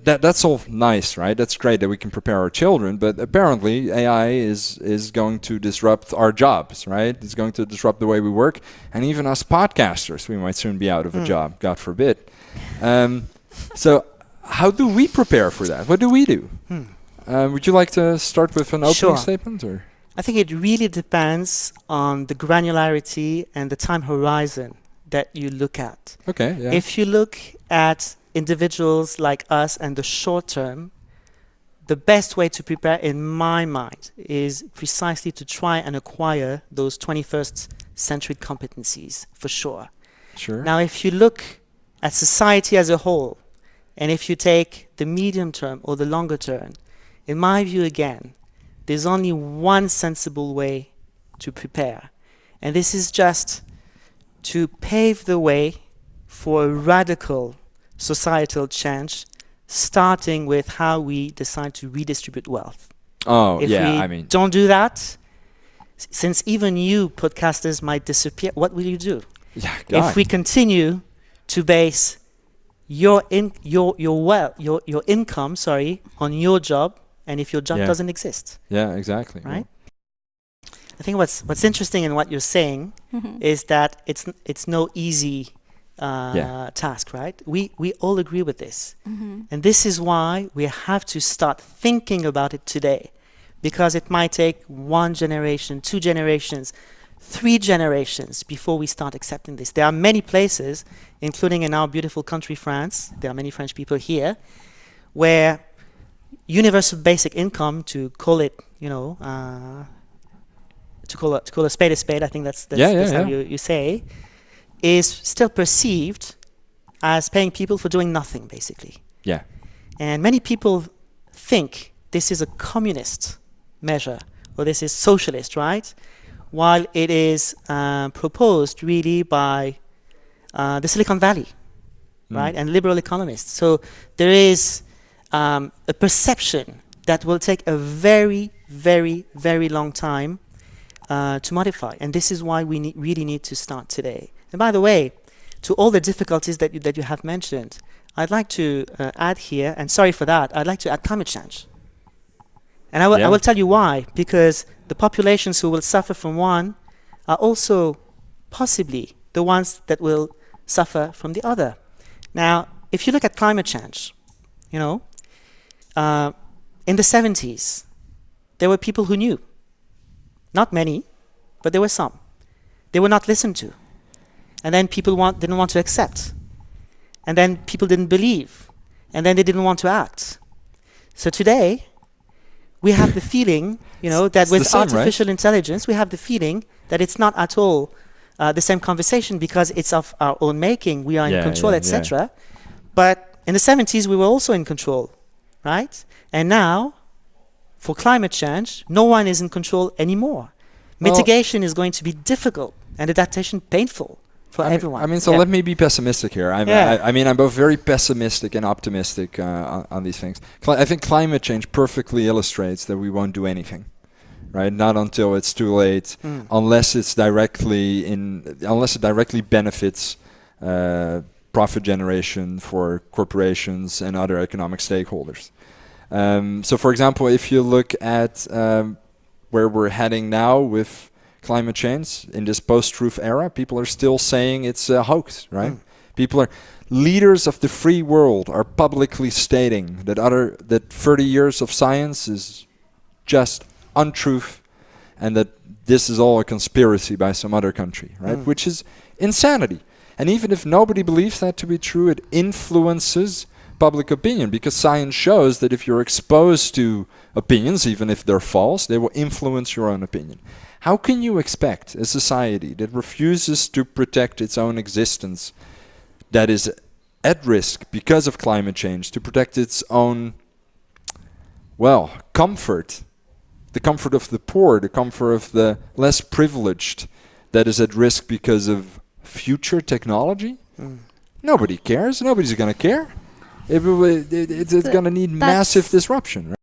That's all nice, right? That's great that we can prepare our children, but apparently AI is going to disrupt our jobs, right? It's going to disrupt the way we work, and even us podcasters, we might soon be out of a job, God forbid. So how do we prepare for that? What do we do? Would you like to start with an opening statement? Or? I think it really depends on the granularity and the time horizon that you look at. Okay, yeah. If you look at individuals like us and the short term, the best way to prepare, in my mind, is precisely to try and acquire those 21st century competencies, for sure. Sure. Now, if you look at society as a whole, and if you take the medium term or the longer term, in my view, again, there's only one sensible way to prepare. And this is just to pave the way for a radical societal change, starting with how we decide to redistribute wealth. Oh, if we don't do that, since even you podcasters might disappear, what will you do? Yeah, God. If we continue to base your income, on your job, and if your job doesn't exist. Yeah, exactly. Right? I think what's interesting in what you're saying is that it's no easy task, right? We all agree with this. And this is why we have to start thinking about it today, because it might take 1 generation, 2 generations, 3 generations before we start accepting this. There are many places, including in our beautiful country, France, there are many French people here, where universal basic income, to call it, to call a spade, I think that's how you say, is still perceived as paying people for doing nothing, basically. Yeah. And many people think this is a communist measure, or this is socialist, right? While it is proposed really by the Silicon Valley, right, and liberal economists. So there is a perception that will take a very, very, very long time to modify. And this is why we really need to start today. And by the way, to all the difficulties that you have mentioned, I'd like to add here, and sorry for that, I'd like to add climate change. And I will tell you why. Because the populations who will suffer from one are also possibly the ones that will suffer from the other. Now, if you look at climate change, in the 70s, there were people who knew. Not many, but there were some. They were not listened to. And then people didn't want to accept. And then people didn't believe. And then they didn't want to act. So today, we have the feeling, that with artificial intelligence, we have the feeling that it's not at all the same conversation, because it's of our own making. We are in control, etc. But in the 70s, we were also in control, right? And now, for climate change, no one is in control anymore. Mitigation is going to be difficult and adaptation painful for everyone. Let me be pessimistic here. I'm both very pessimistic and optimistic on these things. I think climate change perfectly illustrates that we won't do anything, right? Not until it's too late, unless it directly benefits profit generation for corporations and other economic stakeholders. So, for example, if you look at where we're heading now with climate change in this post-truth era, people are still saying it's a hoax, right? Leaders of the free world are publicly stating that 30 years of science is just untruth, and that this is all a conspiracy by some other country, right? Which is insanity. And even if nobody believes that to be true, it influences public opinion, because science shows that if you're exposed to opinions, even if they're false, they will influence your own opinion. How can you expect a society that refuses to protect its own existence, that is at risk because of climate change, to protect its own, comfort, the comfort of the poor, the comfort of the less privileged, that is at risk because of future technology? Nobody cares. Nobody's going to care. It's going to need massive disruption, right?